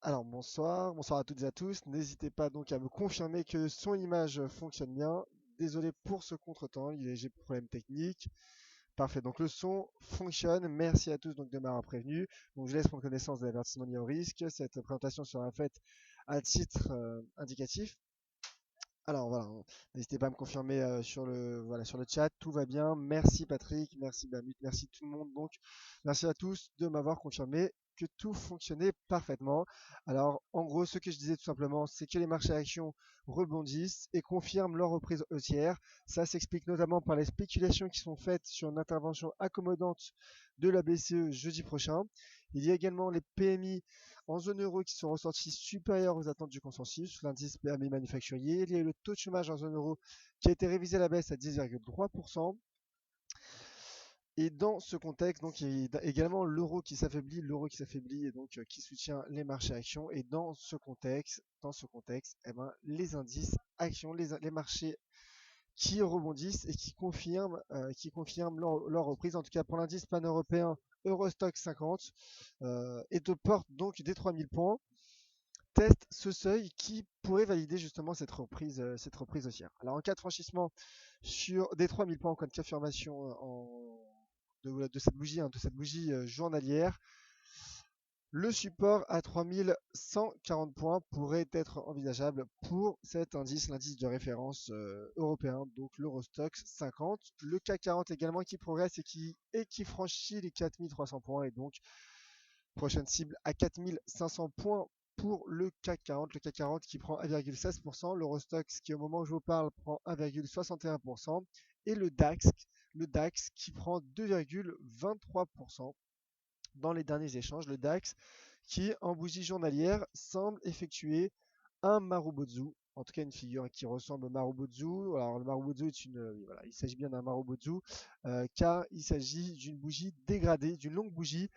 Alors bonsoir à toutes et à tous. N'hésitez pas donc à me confirmer que son image fonctionne bien. Désolé pour ce contretemps, il y a des problèmes techniques. Parfait, donc le son fonctionne. Merci à tous donc de m'avoir prévenu. Donc je laisse prendre connaissance de l'avertissement lié au risque. Cette présentation sera faite à titre indicatif. Alors voilà, n'hésitez pas à me confirmer sur le chat, tout va bien. Merci Patrick, merci Bamut, merci tout le monde. Donc, merci à tous de m'avoir confirmé que tout fonctionnait parfaitement. Alors, en gros, ce que je disais tout simplement, c'est que les marchés actions rebondissent et confirment leur reprise haussière. Ça s'explique notamment par les spéculations qui sont faites sur une intervention accommodante de la BCE jeudi prochain. Il y a également les PMI en zone euro qui sont ressortis supérieurs aux attentes du consensus, l'indice PMI manufacturier. Il y a eu le taux de chômage en zone euro qui a été révisé à la baisse à 10,3%. Et dans ce contexte, donc, il y a également l'euro qui s'affaiblit et donc qui soutient les marchés actions. Et dans ce contexte, les indices actions, les marchés qui rebondissent et qui confirment leur reprise. En tout cas, pour l'indice pan-européen Eurostock 50 est aux portes donc des 3000 points. Teste ce seuil qui pourrait valider justement cette reprise haussière. Alors en cas de franchissement sur des 3000 points en cas de confirmation de cette bougie journalière, le support à 3140 points pourrait être envisageable pour cet indice, l'indice de référence européen, donc l'Eurostoxx 50. Le CAC 40 également qui progresse et qui franchit les 4300 points et donc prochaine cible à 4500 points pour le CAC 40. Le CAC 40 qui prend 1,16%, l'Eurostoxx qui au moment où je vous parle prend 1,61% et le DAX qui prend 2,23%. Dans les derniers échanges, le DAX qui, en bougie journalière, semble effectuer un Marubozu, en tout cas une figure qui ressemble au Marubozu. Alors le Marubozu voilà, il s'agit bien d'un Marubozu car il s'agit d'une bougie dégradée, d'une longue bougie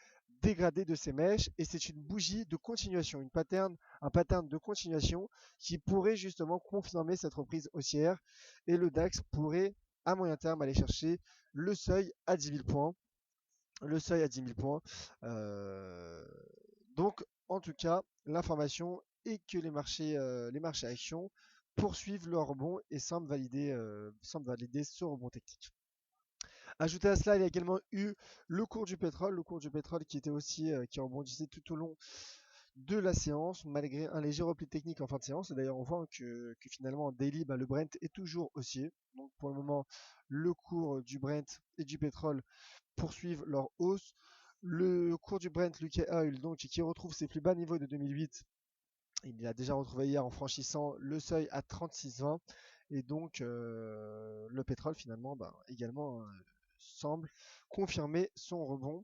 dégradée de ses mèches et c'est une bougie de continuation, un pattern de continuation qui pourrait justement confirmer cette reprise haussière et le DAX pourrait à moyen terme aller chercher le seuil à 10 000 points. Le seuil à 10 000 points. Donc, en tout cas, l'information est que les marchés actions poursuivent leur rebond et semblent valider ce rebond technique. Ajouté à cela, il y a également eu le cours du pétrole qui était aussi qui rebondissait tout au long de la séance, malgré un léger repli technique en fin de séance. Et d'ailleurs, on voit que finalement, en daily, le Brent est toujours haussier. Donc, pour le moment, le cours du Brent et du pétrole poursuivent leur hausse. Le cours du Brent UK Oil, donc, qui retrouve ses plus bas niveaux de 2008, il l'a déjà retrouvé hier en franchissant le seuil à 36,20. Et donc, le pétrole, finalement, également semble confirmer son rebond.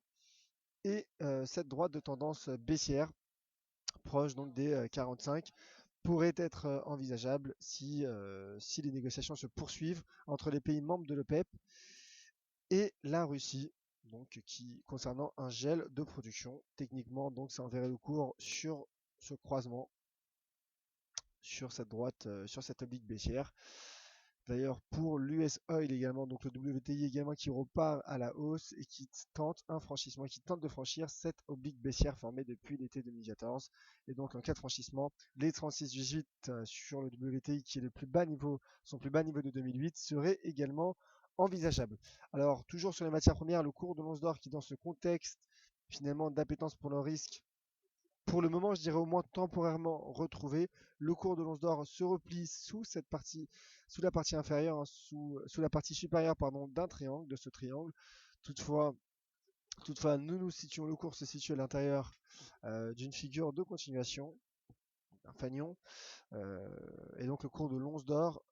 Et cette droite de tendance baissière, proche donc des 45, pourrait être envisageable si les négociations se poursuivent entre les pays membres de l'OPEP et la Russie, donc qui concernant un gel de production. Techniquement, donc ça enverrait le cours sur ce croisement, sur cette droite, sur cette oblique baissière. D'ailleurs, pour l'US Oil également, donc le WTI également qui repart à la hausse et qui tente de franchir cette oblique baissière formée depuis l'été 2014. Et donc en cas de franchissement, les 36,18 sur le WTI qui est son plus bas niveau de 2008 serait également envisageable. Alors toujours sur les matières premières, le cours de l'once d'or qui dans ce contexte finalement d'appétence pour le risque, pour le moment, je dirais au moins temporairement retrouvé. Le cours de l'once d'or se replie sous la partie inférieure, sous la partie supérieure, pardon, d'un triangle, de ce triangle. Toutefois, le cours se situe à l'intérieur d'une figure de continuation, un fanion, et donc le cours de l'once d'or,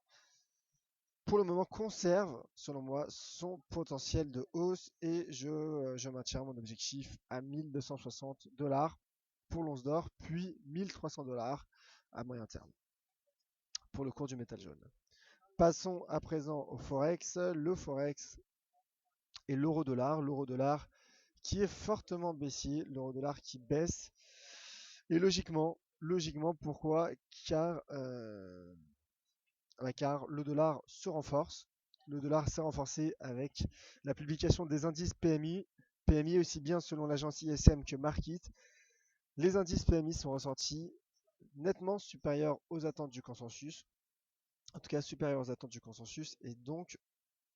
pour le moment, conserve, selon moi, son potentiel de hausse et je maintiens mon objectif à 1260 dollars pour l'once d'or, puis 1300 dollars à moyen terme pour le cours du métal jaune. Passons à présent au Forex. Le Forex et l'euro-dollar. L'euro-dollar qui est fortement baissier, l'euro-dollar qui baisse. Et logiquement, pourquoi car le dollar se renforce. Le dollar s'est renforcé avec la publication des indices PMI aussi bien selon l'agence ISM que Markit, Les indices PMI sont ressortis nettement supérieurs aux attentes du consensus, en tout cas supérieurs aux attentes du consensus, et donc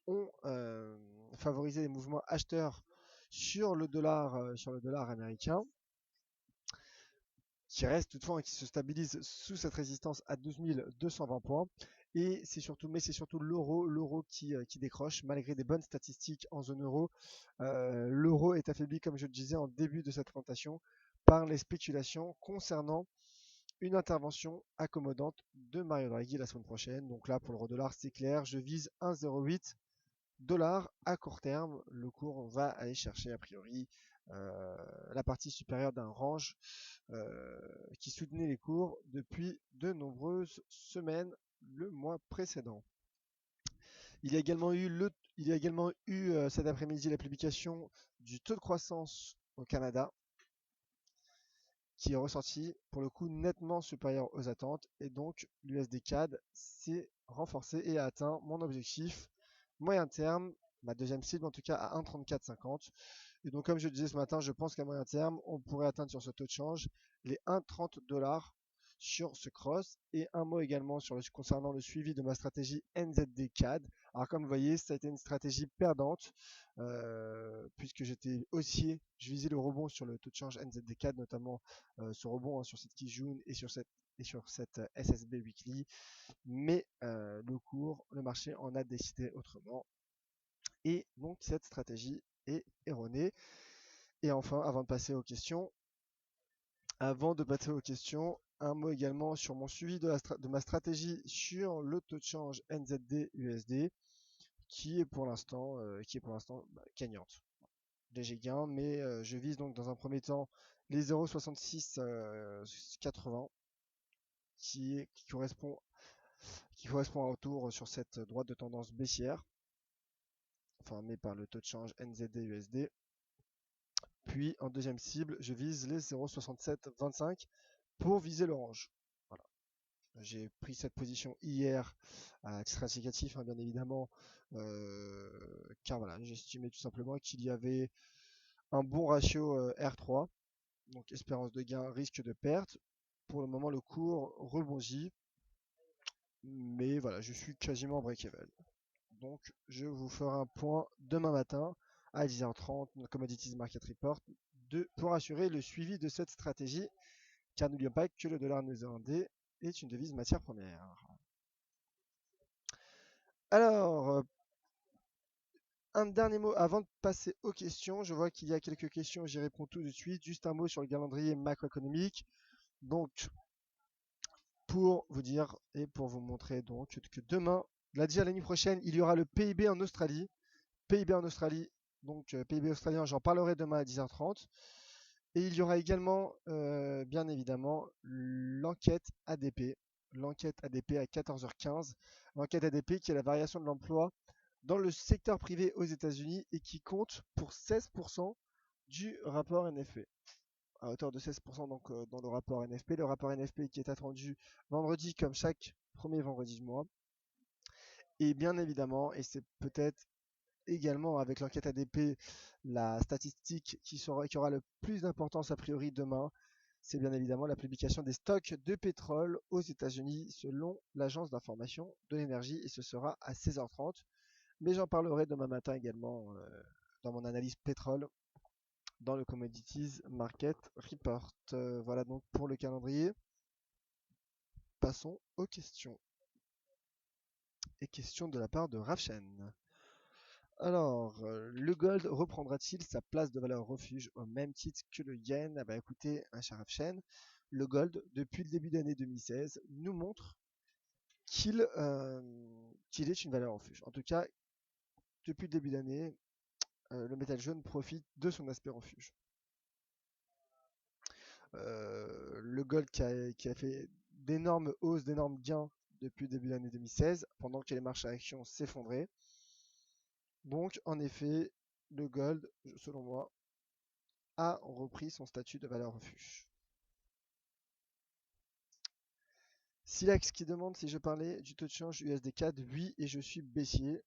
ont favorisé les mouvements acheteurs sur le dollar américain, qui reste toutefois et qui se stabilise sous cette résistance à 12 220 points. Et c'est surtout l'euro qui décroche malgré des bonnes statistiques en zone euro. L'euro est affaibli, comme je le disais en début de cette présentation, par les spéculations concernant une intervention accommodante de Mario Draghi la semaine prochaine. Donc là, pour l'euro-dollar, c'est clair, je vise 1,08 $ à court terme. Le cours va aller chercher a priori la partie supérieure d'un range qui soutenait les cours depuis de nombreuses semaines le mois précédent. Il y a également eu cet après-midi la publication du taux de croissance au Canada qui est ressorti pour le coup nettement supérieur aux attentes et donc l'USD CAD s'est renforcé et a atteint mon objectif moyen terme, ma deuxième cible en tout cas à 1,3450. Et donc comme je le disais ce matin, je pense qu'à moyen terme, on pourrait atteindre sur ce taux de change les 1,30 $ sur ce cross. Et un mot également concernant le suivi de ma stratégie NZD CAD. Alors comme vous voyez, ça a été une stratégie perdante puisque j'étais haussier, je visais le rebond sur le taux de change NZD CAD, notamment ce rebond sur cette Kijun et sur cette SSB Weekly. Mais le marché en a décidé autrement. Et donc cette stratégie est erronée. Et enfin, avant de passer aux questions, un mot également sur mon suivi de ma stratégie sur le taux de change NZD-USD qui est pour l'instant gagnante. Léger gain, mais je vise donc dans un premier temps les 0,6680 qui correspond à un retour sur cette droite de tendance baissière formée par le taux de change NZD-USD. Puis en deuxième cible, je vise les 0,6725 pour viser l'orange. Voilà. J'ai pris cette position hier à titre indicatif, hein, bien évidemment, car voilà, j'estimais tout simplement qu'il y avait un bon ratio R3, donc espérance de gain, risque de perte. Pour le moment, le cours rebondit, mais voilà, je suis quasiment break-even. Donc, je vous ferai un point demain matin à 10h30, Commodities Market Report, pour assurer le suivi de cette stratégie, car n'oublions pas que le dollar néo-zélandais est une devise matière première. Alors, un dernier mot avant de passer aux questions. Je vois qu'il y a quelques questions, j'y réponds tout de suite. Juste un mot sur le calendrier macroéconomique. Donc, pour vous dire et pour vous montrer donc que demain, lundi à la nuit prochaine, il y aura le PIB en Australie. PIB en Australie, donc PIB australien, j'en parlerai demain à 10h30. Et il y aura également, bien évidemment, l'enquête ADP. L'enquête ADP à 14h15. L'enquête ADP qui est la variation de l'emploi dans le secteur privé aux États-Unis et qui compte pour 16% du rapport NFP. À hauteur de 16% donc, dans le rapport NFP. Le rapport NFP qui est attendu vendredi comme chaque premier vendredi du mois. Et bien évidemment, et c'est peut-être également avec l'enquête ADP, la statistique qui aura le plus d'importance a priori demain, c'est bien évidemment la publication des stocks de pétrole aux États-Unis selon l'agence d'information de l'énergie et ce sera à 16h30. Mais j'en parlerai demain matin également dans mon analyse pétrole dans le Commodities Market Report. Voilà donc pour le calendrier. Passons aux questions. Et questions de la part de Rafchen. Alors, le gold reprendra-t-il sa place de valeur refuge au même titre que le yen? Ah bah écoutez, un cher Rafchen, le gold, depuis le début d'année 2016, nous montre qu'il est une valeur refuge. En tout cas, depuis le début d'année, le métal jaune profite de son aspect refuge. Le gold qui a fait d'énormes hausses, d'énormes gains depuis le début de l'année 2016, pendant que les marchés à actions s'effondraient. Donc, en effet, le gold, selon moi, a repris son statut de valeur refuge. Silex qui demande si je parlais du taux de change USD-CAD, oui, et je suis baissier.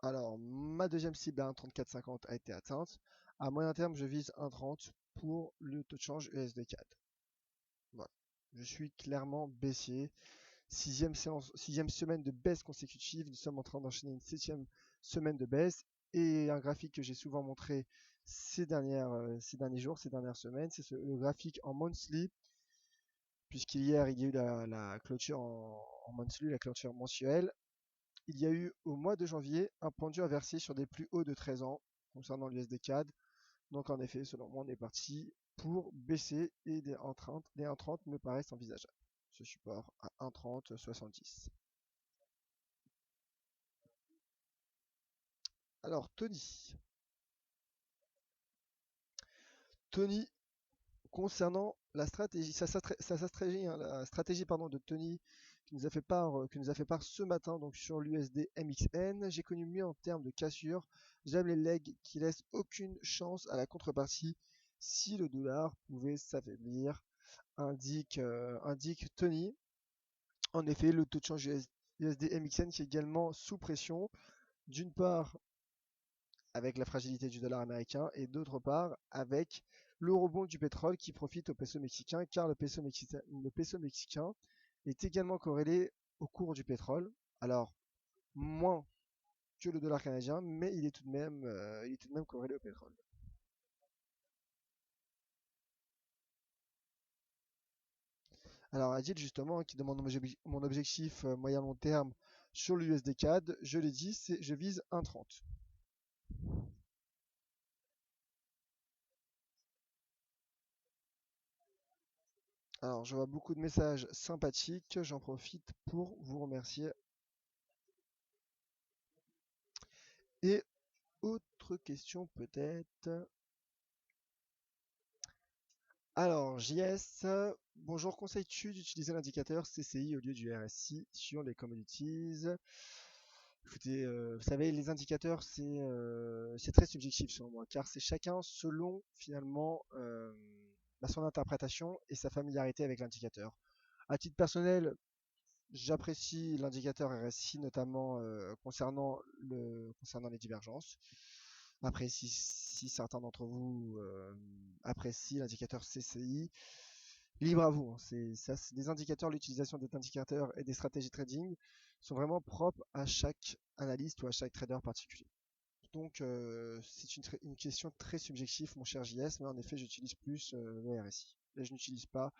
Alors, ma deuxième cible à 1,3450 a été atteinte. À moyen terme, je vise 1,30 pour le taux de change USD CAD. Voilà. Je suis clairement baissier. Sixième semaine de baisse consécutive. Nous sommes en train d'enchaîner une septième semaine de baisse. Et un graphique que j'ai souvent montré ces derniers jours, ces dernières semaines, c'est le graphique en monthly, puisqu'hier il y a eu la clôture en monthly, la clôture mensuelle. Il y a eu au mois de janvier un pendu inversé sur des plus hauts de 13 ans concernant l'USD CAD. Donc en effet, selon moi, on est parti pour baisser et des 1,30 me paraissent envisageables. Ce support à 1,3070. Alors Tony. Tony, concernant la stratégie, la stratégie de Tony qui nous a fait part ce matin donc sur l'USD MXN, j'ai connu mieux en termes de cassure. J'aime les legs qui laissent aucune chance à la contrepartie si le dollar pouvait s'affaiblir, indique Tony. En effet, le taux de change USD MXN qui est également sous pression, d'une part avec la fragilité du dollar américain et d'autre part avec le rebond du pétrole qui profite au peso mexicain car le peso mexicain est également corrélé au cours du pétrole. Alors moins que le dollar canadien, mais il est tout de même corrélé au pétrole. Alors Adil justement qui demande mon objectif moyen long terme sur l'USD CAD, je l'ai dit, je vise 1,30. Alors je vois beaucoup de messages sympathiques, j'en profite pour vous remercier. Et autre question peut-être. Alors, JS, bonjour, conseilles-tu d'utiliser l'indicateur CCI au lieu du RSI sur les commodities? Écoutez, vous savez, les indicateurs, c'est très subjectif selon moi, car c'est chacun selon finalement son interprétation et sa familiarité avec l'indicateur. À titre personnel, j'apprécie l'indicateur RSI, notamment concernant les divergences. Après, si certains d'entre vous apprécient l'indicateur CCI, libre à vous. Hein. C'est des indicateurs, l'utilisation des indicateurs et des stratégies trading sont vraiment propres à chaque analyste ou à chaque trader particulier. Donc, c'est une question très subjective, mon cher JS, mais en effet, j'utilise plus le RSI. Et je n'utilise pas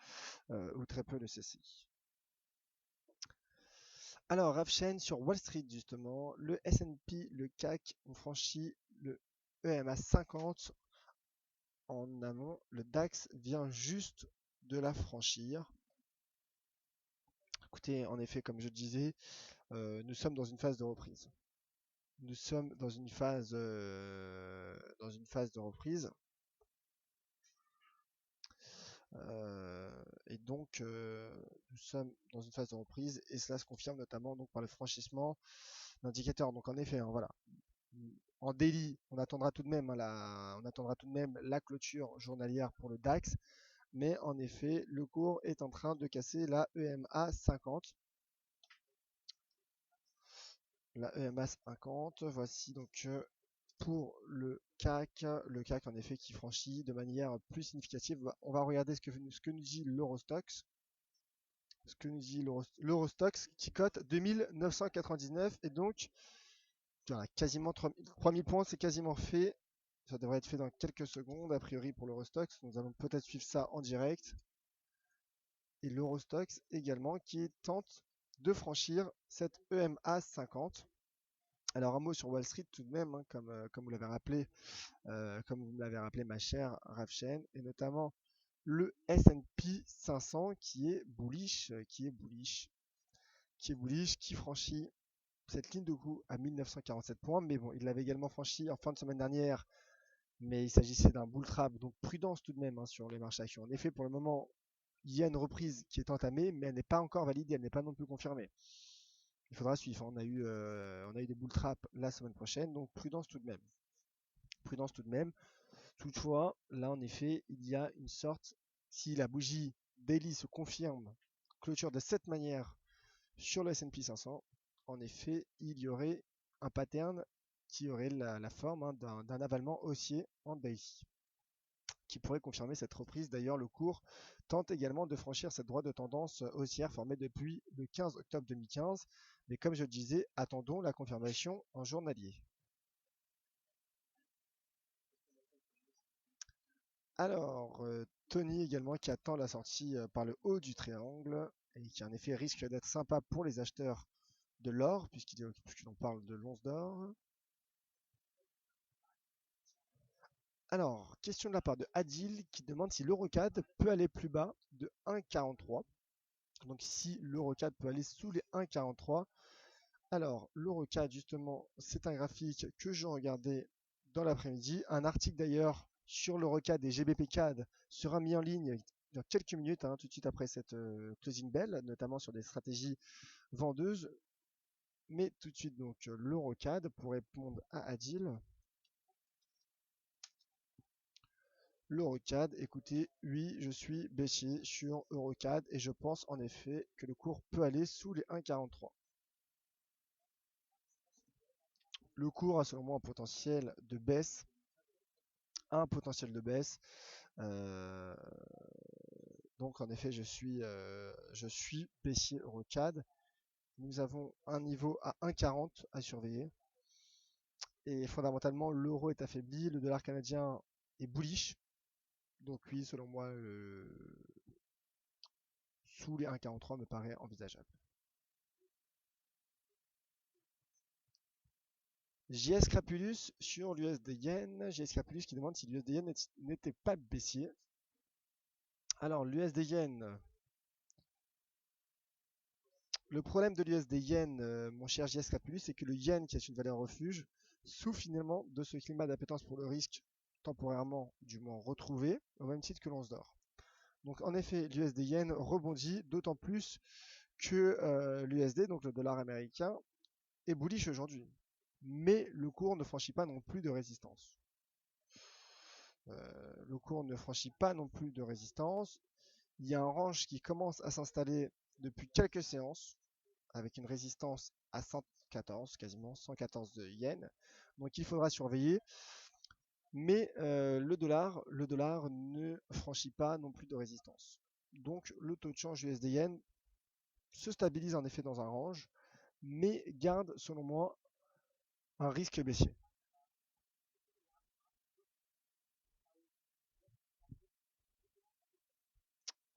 ou très peu le CCI. Alors, Ravchen, sur Wall Street, justement, le S&P, le CAC ont franchi le EMA 50 en amont. Le DAX vient juste de la franchir. Écoutez, en effet, comme je disais, nous sommes dans une phase de reprise. Nous sommes dans une phase de reprise. Et donc, nous sommes dans une phase de reprise et cela se confirme notamment donc par le franchissement d'indicateurs. Donc, en effet, hein, voilà. En daily, on attendra tout de même la clôture journalière pour le DAX, mais en effet, le cours est en train de casser la EMA 50. La EMA 50, voici donc pour le CAC en effet qui franchit de manière plus significative. On va regarder ce que nous dit l'Eurostoxx. Ce que nous dit l'Eurostoxx qui cote 2999 et donc voilà, quasiment 3000 points, c'est quasiment fait. Ça devrait être fait dans quelques secondes, a priori pour l'Eurostoxx. Nous allons peut-être suivre ça en direct. Et l'Eurostoxx également qui tente de franchir cette EMA 50. Alors un mot sur Wall Street tout de même, hein, comme vous l'avez rappelé, comme vous me l'avez rappelé ma chère Ravchen, et notamment le S&P 500 qui est bullish, qui franchit cette ligne de coup à 1947 points, mais bon, il l'avait également franchi en fin de semaine dernière, mais il s'agissait d'un bull trap, donc prudence tout de même hein, sur les marchés actions. En effet, pour le moment, il y a une reprise qui est entamée, mais elle n'est pas encore validée, elle n'est pas non plus confirmée. Il faudra suivre. Hein. On a eu des bull traps la semaine prochaine, donc prudence tout de même. Prudence tout de même. Toutefois, là en effet, il y a une sorte, si la bougie daily se confirme, clôture de cette manière sur le S&P 500, en effet, il y aurait un pattern qui aurait la forme hein, d'un avalement haussier en daily, qui pourrait confirmer cette reprise. D'ailleurs, le cours tente également de franchir cette droite de tendance haussière formée depuis le 15 octobre 2015. Mais comme je le disais, attendons la confirmation en journalier. Alors, Tony également qui attend la sortie par le haut du triangle et qui en effet risque d'être sympa pour les acheteurs de l'or, puisqu'on parle de l'once d'or. Alors, question de la part de Adil qui demande si l'Eurocad peut aller plus bas de 1,43. Donc si l'Eurocad peut aller sous les 1,43. Alors, l'Eurocad, justement, c'est un graphique que je regardais dans l'après-midi. Un article d'ailleurs sur l'Eurocad et GBP-CAD sera mis en ligne dans quelques minutes, tout de suite après cette closing bell, notamment sur des stratégies vendeuses. Mais tout de suite, donc, l'Eurocad pour répondre à Adil. L'Eurocad, écoutez, oui, je suis baissier sur Eurocad et je pense en effet que le cours peut aller sous les 1,43. Le cours a selon moi un potentiel de baisse. Euh, donc en effet, je suis baissier Eurocad. Nous avons un niveau à 1,40 à surveiller. Et fondamentalement, l'euro est affaibli, le dollar canadien est bullish. Donc oui, selon moi, sous les 1,43 me paraît envisageable. JS Crapulus sur l'USD Yen. JS Crapulus qui demande si l'USD Yen n'était pas baissier. Alors, l'USD Yen. Le problème de l'USD Yen, mon cher JS Crapulus, c'est que le Yen, qui est une valeur refuge, souffre finalement de ce climat d'appétence pour le risque temporairement, du moins retrouvé, au même titre que l'once d'or. Donc, en effet, l'USD Yen rebondit, d'autant plus que l'USD, donc le dollar américain, est bullish aujourd'hui. Mais le cours ne franchit pas non plus de résistance. Le cours ne franchit pas non plus de résistance. Il y a un range qui commence à s'installer depuis quelques séances, avec une résistance à 114, quasiment 114 de yens. Donc il faudra surveiller. Mais le dollar ne franchit pas non plus de résistance. Donc le taux de change USD Yen se stabilise en effet dans un range, mais garde selon moi un risque baissier.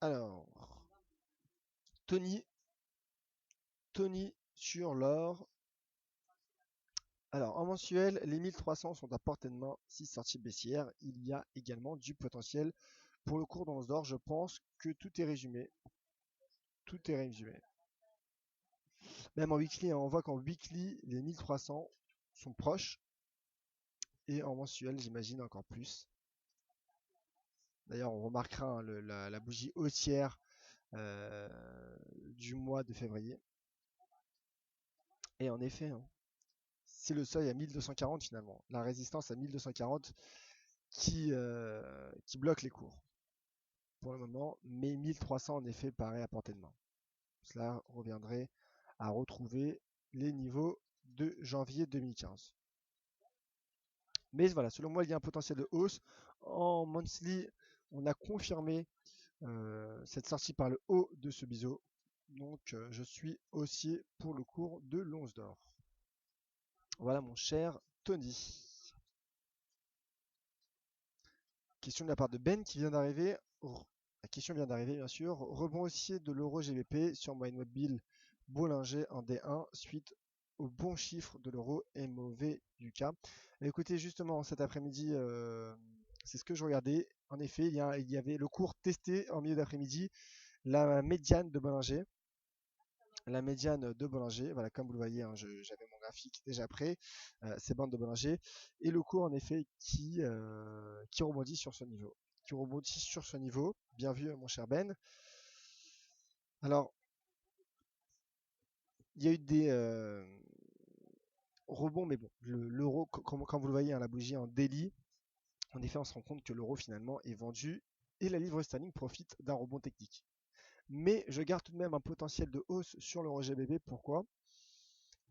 Alors, Tony sur l'or. Alors, en mensuel, les 1300 sont à portée de main, 6 sorties baissières. Il y a également du potentiel pour le cours d'once d'or. Je pense que tout est résumé. Tout est résumé. Même en weekly, on voit qu'en weekly, les 1300 sont proches. Et en mensuel, j'imagine encore plus. D'ailleurs, on remarquera la bougie haussière du mois de février. Et en effet, c'est le seuil à 1240 finalement. La résistance à 1240 qui bloque les cours pour le moment. Mais 1300 en effet paraît à portée de main. Cela reviendrait à retrouver les niveaux de janvier 2015. Mais voilà, selon moi, il y a un potentiel de hausse. En monthly, on a confirmé cette sortie par le haut de ce biseau. Donc, je suis haussier pour le cours de l'once d'or. Voilà, mon cher Tony. Question de la part de Ben qui vient d'arriver. La question vient d'arriver, bien sûr. Rebond haussier de l'euro GBP sur moyenne mobile Bollinger en D1 suite au bon chiffre de l'euro et mauvais du cas. Écoutez, justement, cet après-midi, c'est ce que je regardais. En effet, il y avait le cours testé en milieu d'après-midi, la médiane de Bollinger. La médiane de Bollinger, voilà, comme vous le voyez, j'avais mon graphique déjà prêt, ces bandes de Bollinger, et le cours en effet qui rebondit sur ce niveau. Bien vu, mon cher Ben. Alors, il y a eu des rebonds, mais bon, l'euro, comme vous le voyez, la bougie en daily, en effet, on se rend compte que l'euro finalement est vendu et la livre sterling profite d'un rebond technique. Mais je garde tout de même un potentiel de hausse sur l'euro GBP. Pourquoi?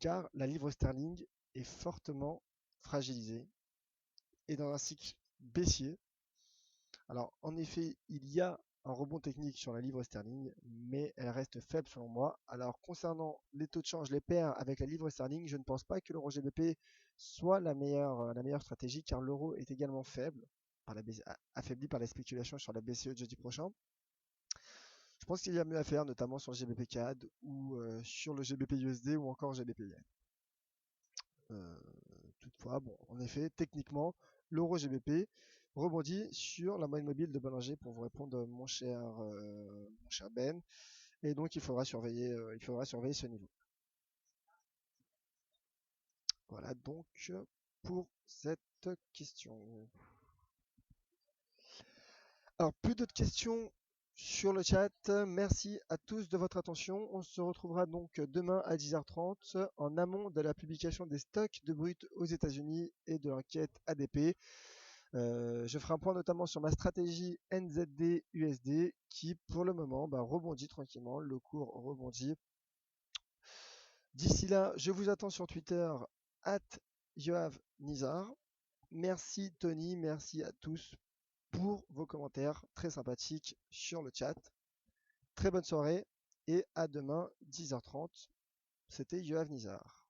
Car la livre sterling est fortement fragilisée et dans un cycle baissier. Alors, en effet, il y a un rebond technique sur la livre sterling, mais elle reste faible selon moi. Alors, concernant les taux de change, les paires avec la livre sterling, je ne pense pas que l'euro GBP soit la meilleure stratégie, car l'euro est également faible, affaibli par les spéculations sur la BCE de jeudi prochain. Je pense qu'il y a mieux à faire, notamment sur le GBP CAD ou sur le GBP USD ou encore GBP Yen. Euh, Toutefois, bon, en effet, techniquement, l'euro GBP rebondit sur la moyenne mobile de Bollinger pour vous répondre, mon cher Ben. Et donc, il faudra surveiller ce niveau. Voilà donc pour cette question. Alors, plus d'autres questions sur le chat. Merci à tous de votre attention. On se retrouvera donc demain à 10h30 en amont de la publication des stocks de brut aux États-Unis et de l'enquête ADP. Je ferai un point notamment sur ma stratégie NZD USD qui pour le moment rebondit tranquillement, le cours rebondit. D'ici là, je vous attends sur Twitter @yoavnizar. Merci Tony, merci à tous pour vos commentaires très sympathiques sur le chat. Très bonne soirée et à demain 10h30. C'était Yoav Nizar.